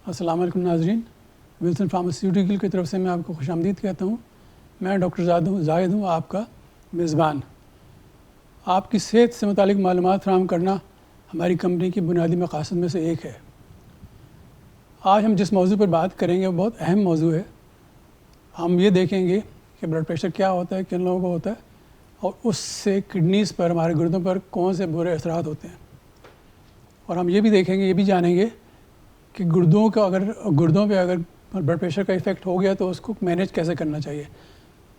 السلام علیکم ناظرین، ولسن فارماسیوٹیکل کی طرف سے میں آپ کو خوش آمدید کہتا ہوں۔ میں ڈاکٹر زاہد ہوں، آپ کا میزبان۔ آپ کی صحت سے متعلق معلومات فراہم کرنا ہماری کمپنی کی بنیادی مقاصد میں سے ایک ہے۔ آج ہم جس موضوع پر بات کریں گے وہ بہت اہم موضوع ہے۔ ہم یہ دیکھیں گے کہ بلڈ پریشر کیا ہوتا ہے، کن لوگوں کو ہوتا ہے، اور اس سے کڈنیز پر، ہمارے گردوں پر کون سے برے اثرات ہوتے ہیں۔ اور ہم یہ بھی دیکھیں گے، یہ بھی جانیں گے کہ گردوں پہ اگر بلڈ پریشر کا ایفیکٹ ہو گیا تو اس کو مینیج کیسے کرنا چاہیے،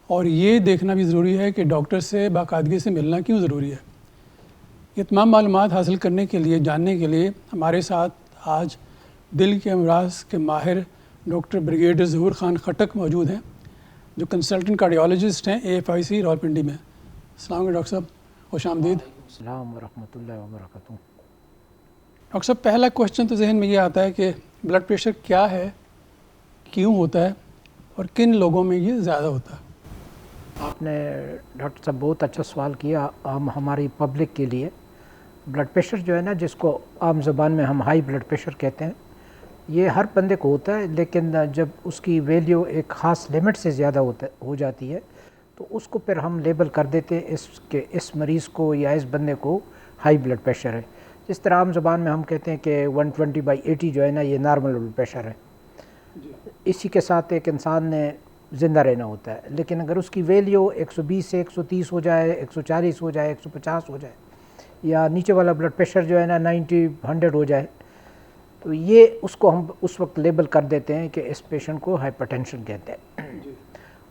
اور یہ دیکھنا بھی ضروری ہے کہ ڈاکٹر سے باقاعدگی سے ملنا کیوں ضروری ہے۔ یہ تمام معلومات حاصل کرنے کے لیے، جاننے کے لیے ہمارے ساتھ آج دل کے امراض کے ماہر ڈاکٹر بریگیڈیئر ظہور خان خٹک موجود ہیں، جو کنسلٹنٹ کارڈیالوجسٹ ہیں AFIC راولپنڈی میں۔ السلام علیکم ڈاکٹر صاحب، خوش آمدید۔ السلام ورحمۃ اللہ وبرکاتہ۔ ڈاکٹر صاحب، پہلا کوشچن تو ذہن میں یہ آتا ہے کہ بلڈ پریشر کیا ہے، کیوں ہوتا ہے، اور کن لوگوں میں یہ زیادہ ہوتا ہے؟ آپ نے ڈاکٹر صاحب بہت اچھا سوال کیا ہماری پبلک کے لیے۔ بلڈ پریشر جو ہے نا، جس کو عام زبان میں ہم ہائی بلڈ پریشر کہتے ہیں، یہ ہر بندے کو ہوتا ہے، لیکن جب اس کی ویلیو ایک خاص لمٹ سے زیادہ ہو جاتی ہے تو اس کو پھر ہم لیبل کر دیتے ہیں اس مریض کو یا اس بندے کو ہائی بلڈ پریشر ہے۔ جس طرح عام زبان میں ہم کہتے ہیں کہ 120/80 جو ہے نا، یہ نارمل بلڈ پریشر ہے۔ اسی کے ساتھ ایک انسان نے زندہ رہنا ہوتا ہے، لیکن اگر اس کی ویلیو 120 سے 130 ہو جائے، 140 ہو جائے، 150 ہو جائے، یا نیچے والا بلڈ پریشر جو ہے نا 90-100 ہو جائے، تو یہ اس کو ہم اس وقت لیبل کر دیتے ہیں کہ اس پیشنٹ کو ہائپر ٹینشن کہتے ہیں۔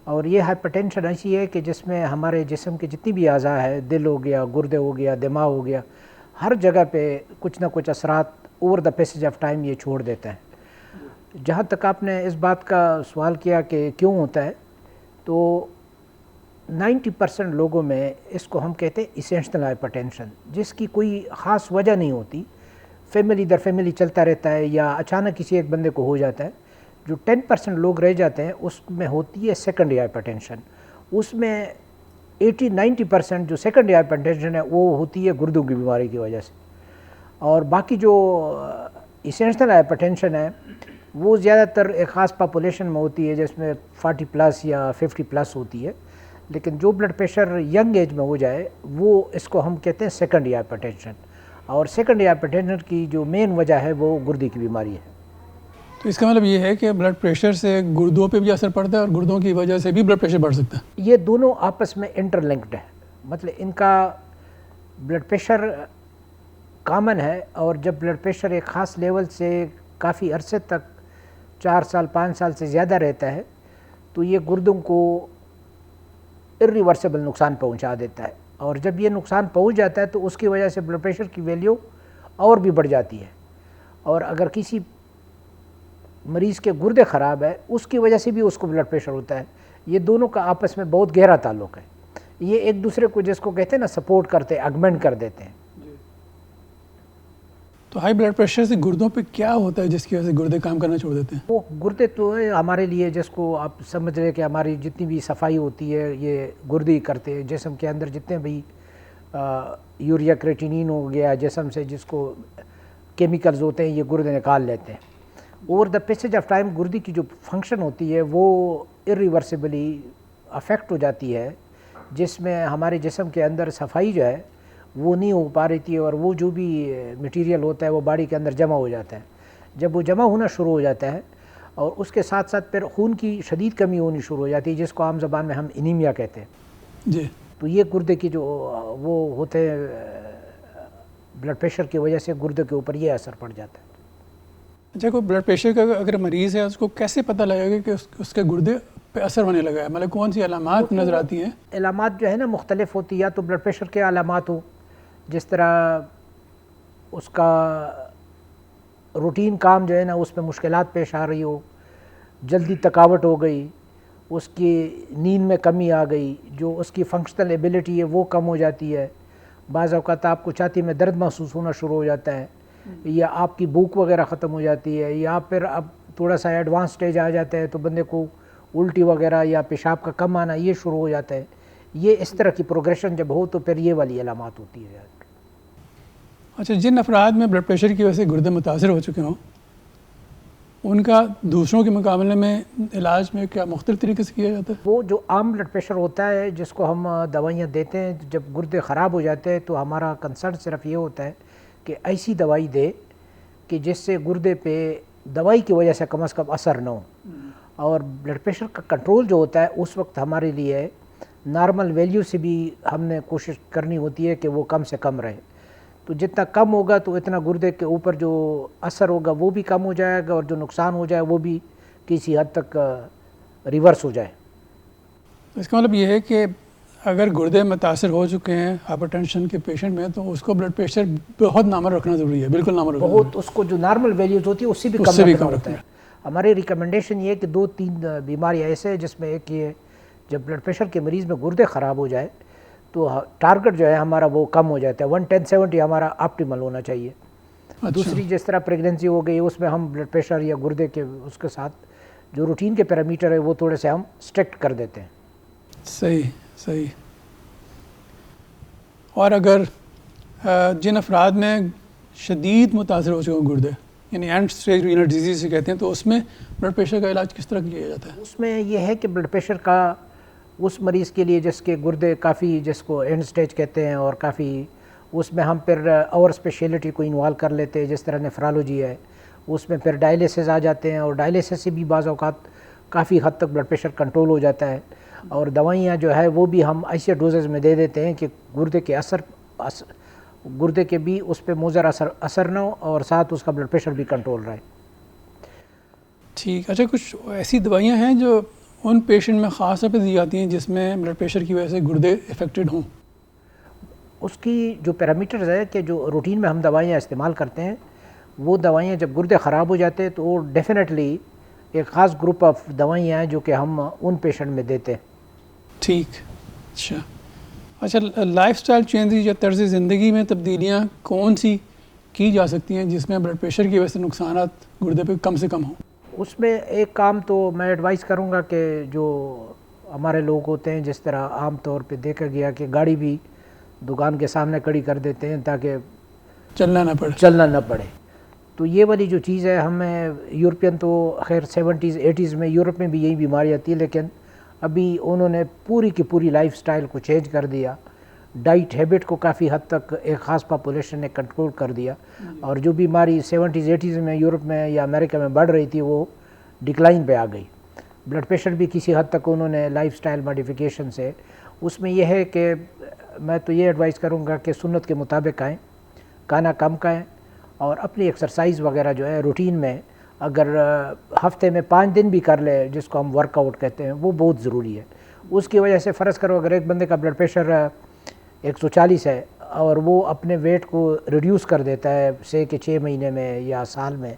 اور یہ ہائپر ٹینشن ایسی ہے کہ جس میں ہمارے جسم کے جتنی بھی اعضاء ہے، دل ہو گیا، گردے ہو گیا، دماغ ہو گیا، ہر جگہ پہ کچھ نہ کچھ اثرات over the passage of time یہ چھوڑ دیتا ہے۔ جہاں تک آپ نے اس بات کا سوال کیا کہ کیوں ہوتا ہے، تو 90% لوگوں میں اس کو ہم کہتے ہیں اسینشنل ہائپر ٹینشن، جس کی کوئی خاص وجہ نہیں ہوتی، فیملی در فیملی چلتا رہتا ہے یا اچانک کسی ایک بندے کو ہو جاتا ہے۔ جو 10% لوگ رہ جاتے ہیں اس میں ہوتی ہے سیکنڈری ہائپر ٹینشن۔ اس میں 80-90% جو سیکنڈری ہائپر ٹینشن ہے وہ ہوتی ہے گردوں کی بیماری کی وجہ سے، اور باقی جو اسینشنل ہائپر ٹینشن ہے وہ زیادہ تر ایک خاص پاپولیشن میں ہوتی ہے، جس میں 40+ یا 50+ ہوتی ہے۔ لیکن جو بلڈ پریشر ینگ ایج میں ہو جائے وہ اس کو ہم کہتے ہیں سیکنڈری ہائپر ٹینشن، اور سیکنڈری ہائپر ٹینشن کی جو مین وجہ ہے وہ گردے کی بیماری ہے۔ تو اس کا مطلب یہ ہے کہ بلڈ پریشر سے گردوں پہ بھی اثر پڑتا ہے، اور گردوں کی وجہ سے بھی بلڈ پریشر بڑھ سکتا ہے۔ یہ دونوں آپس میں انٹر لنکڈ ہے، مطلب ان کا بلڈ پریشر کامن ہے، اور جب بلڈ پریشر ایک خاص لیول سے کافی عرصے تک 4 سال 5 سال سے زیادہ رہتا ہے تو یہ گردوں کو irreversible نقصان پہنچا دیتا ہے، اور جب یہ نقصان پہنچ جاتا ہے تو اس کی وجہ سے بلڈ پریشر کی ویلیو اور بھی بڑھ جاتی ہے، اور اگر کسی مریض کے گردے خراب ہے اس کی وجہ سے بھی اس کو بلڈ پریشر ہوتا ہے۔ یہ دونوں کا آپس میں بہت گہرا تعلق ہے، یہ ایک دوسرے کو جس کو کہتے ہیں نا سپورٹ کرتے ہیں، آگمنٹ کر دیتے ہیں۔ تو ہائی بلڈ پریشر سے گردوں پہ کیا ہوتا ہے جس کی وجہ سے گردے کام کرنا چھوڑ دیتے ہیں؟ وہ گردے تو ہمارے لیے، جس کو آپ سمجھ رہے کہ ہماری جتنی بھی صفائی ہوتی ہے یہ گردے ہی کرتے ہیں۔ جسم کے اندر جتنے بھی یوریا کریٹینین ہو گیا جسم سے، جس کو کیمیکلز ہوتے ہیں، یہ گردے نکال لیتے ہیں۔ Over the passage of time گردے کی جو فنکشن ہوتی ہے وہ irreversibly افیکٹ ہو جاتی ہے، جس میں ہمارے جسم کے اندر صفائی جو ہے وہ نہیں ہو پا رہی تھی، اور وہ جو بھی مٹیریل ہوتا ہے وہ باڈی کے اندر جمع ہو جاتا ہے۔ جب وہ جمع ہونا شروع ہو جاتا ہے اور اس کے ساتھ ساتھ پھر خون کی شدید کمی ہونی شروع ہو جاتی ہے، جس کو عام زبان میں ہم انیمیا کہتے ہیں۔ جی، تو یہ گردے کی جو وہ ہوتے ہیں بلڈ پریشر کی وجہ سے گردے کے اوپر یہ اثر پڑ جاتا ہے۔ اچھا، کوئی بلڈ پریشر کا اگر مریض ہے اس کو کیسے پتہ لگے گا کہ اس کے گردے پہ اثر ہونے لگا ہے؟ مطلب کون سی علامات نظر آتی ہیں؟ علامات جو ہے نا مختلف ہوتی ہے، یا تو بلڈ پریشر کے علامات ہو، جس طرح اس کا روٹین کام جو ہے نا اس میں مشکلات پیش آ رہی ہو، جلدی تھکاوٹ ہو گئی، اس کی نیند میں کمی آ گئی، جو اس کی فنکشنل ایبلٹی ہے وہ کم ہو جاتی ہے، بعض اوقات آپ کو چھاتی میں درد محسوس ہونا شروع ہو جاتا ہے، یا آپ کی بھوک وغیرہ ختم ہو جاتی ہے، یا پھر اب تھوڑا سا ایڈوانس سٹیج آ جاتا ہے تو بندے کو الٹی وغیرہ یا پیشاب کا کم آنا یہ شروع ہو جاتا ہے۔ یہ اس طرح کی پروگریشن جب ہو تو پھر یہ والی علامات ہوتی ہے۔ اچھا، جن افراد میں بلڈ پریشر کی وجہ سے گردے متاثر ہو چکے ہوں ان کا دوسروں کے مقابلے میں علاج میں کیا مختلف طریقے سے کیا جاتا ہے؟ وہ جو عام بلڈ پریشر ہوتا ہے جس کو ہم دوائیاں دیتے ہیں، جب گردے خراب ہو جاتے ہیں تو ہمارا کنسرن صرف یہ ہوتا ہے کہ ایسی دوائی دے کہ جس سے گردے پہ دوائی کی وجہ سے کم از کم اثر نہ ہو، اور بلڈ پریشر کا کنٹرول جو ہوتا ہے اس وقت ہمارے لیے نارمل ویلیو سے بھی ہم نے کوشش کرنی ہوتی ہے کہ وہ کم سے کم رہے. تو جتنا کم ہوگا تو اتنا گردے کے اوپر جو اثر ہوگا وہ بھی کم ہو جائے گا، اور جو نقصان ہو جائے وہ بھی کسی حد تک ریورس ہو جائے. اس کا مطلب یہ ہے کہ اگر گردے متاثر ہو چکے ہیں ہائپر ٹینشن کے پیشنٹ میں تو اس کو بلڈ پریشر بہت نارمل رکھنا ضروری ہے، بالکل نارمل رکھنا بہت، اس کو جو نارمل ویلیوز ہوتی ہے اس سے بھی کم رکھنا ہوتا ہے. ہماری ریکمنڈیشن یہ ہے کہ 2-3 بیماری ایسے ہیں جس میں ایک یہ جب بلڈ پریشر کے مریض میں گردے خراب ہو جائے تو ٹارگٹ جو ہے ہمارا وہ کم ہو جاتا ہے. 110/70 ہمارا آپٹیمل ہونا چاہیے. دوسری جس طرح پریگننسی ہو گئی اس میں ہم بلڈ پریشر یا گردے کے اس کے ساتھ جو روٹین کے پیرامیٹر ہے وہ تھوڑے سے ہم اسٹرکٹ کر دیتے ہیں. صحیح. اور اگر جن افراد میں شدید متاثر ہو چکے ہوں گردے، یعنی اینڈ اسٹیج رینل ڈیزیز سے کہتے ہیں، تو اس میں بلڈ پریشر کا علاج کس طرح کیا جاتا ہے؟ اس میں یہ ہے کہ بلڈ پریشر کا اس مریض کے لیے جس کے گردے کافی، جس کو اینڈ اسٹیج کہتے ہیں، اور کافی اس میں ہم پھر اور اسپیشلٹی کو انوالو کر لیتے ہیں، جس طرح نیفرالوجی ہے، اس میں پھر ڈائلیسس آ جاتے ہیں، اور ڈائلیسس سے بھی بعض اوقات کافی حد تک بلڈ پریشر کنٹرول ہو جاتا ہے. اور دوائیاں جو ہے وہ بھی ہم ایسے ڈوزز میں دے دیتے ہیں کہ گردے کے بھی اس پہ مضر اثر نہ ہو، اور ساتھ اس کا بلڈ پریشر بھی کنٹرول رہے. ٹھیک. اچھا، کچھ ایسی دوائیاں ہیں جو ان پیشنٹ میں خاص طور پہ دی جاتی ہیں جس میں بلڈ پریشر کی وجہ سے گردے افیکٹڈ ہوں؟ اس کی جو پیرامیٹرز ہے کہ جو روٹین میں ہم دوائیاں استعمال کرتے ہیں، وہ دوائیاں جب گردے خراب ہو جاتے ہیں تو وہ ڈیفینیٹلی ایک خاص گروپ آف دوائیاں ہیں جو کہ ہم ان پیشنٹ میں دیتے ہیں. ٹھیک. اچھا، لائف سٹائل چینجز یا طرز زندگی میں تبدیلیاں کون سی کی جا سکتی ہیں جس میں بلڈ پریشر کی وجہ سے نقصانات گردے پہ کم سے کم ہوں؟ اس میں ایک کام تو میں ایڈوائز کروں گا کہ جو ہمارے لوگ ہوتے ہیں، جس طرح عام طور پہ دیکھا گیا کہ گاڑی بھی دکان کے سامنے کھڑی کر دیتے ہیں تاکہ چلنا نہ پڑے. تو یہ والی جو چیز ہے، ہمیں یورپین تو خیر 70s 80s میں یورپ میں بھی یہی بیماری آتی ہے، لیکن ابھی انہوں نے پوری کی پوری لائف سٹائل کو چینج کر دیا. ڈائٹ ہیبٹ کو کافی حد تک ایک خاص پاپولیشن نے کنٹرول کر دیا، اور جو بیماری 70s 80s میں یورپ میں یا امریکہ میں بڑھ رہی تھی وہ ڈکلائن پہ آ گئی. بلڈ پریشر بھی کسی حد تک انہوں نے لائف سٹائل ماڈیفیکیشن سے، اس میں یہ ہے کہ میں تو یہ ایڈوائز کروں گا کہ سنت کے مطابق آئیں، کھانا کم کھائیں، اور اپنی ایکسرسائز وغیرہ جو ہے روٹین میں اگر ہفتے میں 5 دن بھی کر لے، جس کو ہم ورک آؤٹ کہتے ہیں، وہ بہت ضروری ہے. اس کی وجہ سے فرض کرو اگر ایک بندے کا بلڈ پریشر 140 ہے اور وہ اپنے ویٹ کو ریڈیوس کر دیتا ہے سے کہ 6 مہینے میں یا سال میں،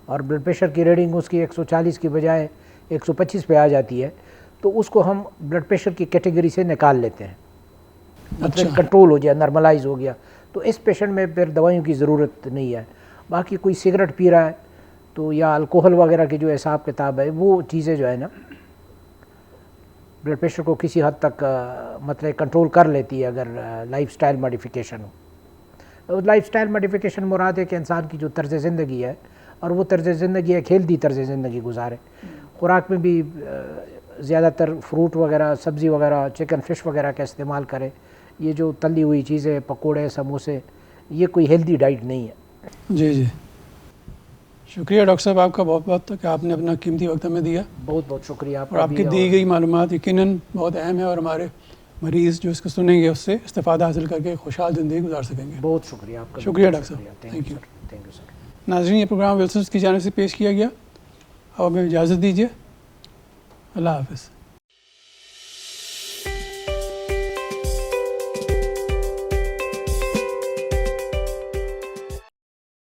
اور بلڈ پریشر کی ریڈنگ اس کی 140 کی بجائے 125 پہ آ جاتی ہے، تو اس کو ہم بلڈ پریشر کی کیٹیگری سے نکال لیتے ہیں. مطلب کنٹرول ہو گیا، نارملائز ہو گیا. تو اس پیشنٹ میں پھر دوائیوں کی ضرورت نہیں ہے. باقی کوئی سگریٹ پی رہا ہے تو یا الکوہل وغیرہ کی جو حساب کتاب ہے، وہ چیزیں جو ہے نا بلڈ پریشر کو کسی حد تک مطلب کنٹرول کر لیتی ہے اگر لائف سٹائل ماڈیفیکیشن ہو. لائف سٹائل ماڈیفیکیشن مراد ہے کہ انسان کی جو طرز زندگی ہے، اور وہ طرز زندگی ایک ہیلدی طرز زندگی گزارے. خوراک میں بھی زیادہ تر فروٹ وغیرہ، سبزی وغیرہ، چکن فش وغیرہ کا استعمال کرے. یہ جو تلی ہوئی چیزیں، پکوڑے، سموسے، یہ کوئی ہیلدی ڈائٹ نہیں ہے. جی. شکریہ ڈاکٹر صاحب آپ کا بہت بہت کہ آپ نے اپنا قیمتی وقت ہمیں دیا. بہت بہت شکریہ آپ کا. اور آپ کی دی گئی معلومات یقیناً بہت اہم ہے، اور ہمارے مریض جو اس کو سنیں گے اس سے استفادہ حاصل کر کے خوشحال زندگی گزار سکیں گے. بہت شکریہ آپ کا. شکریہ ڈاکٹر صاحب. Thank you sir. ناظرین، یہ پروگرام ولسنز کی جانب سے پیش کیا گیا. اب ہمیں اجازت دیجیے. اللہ حافظ.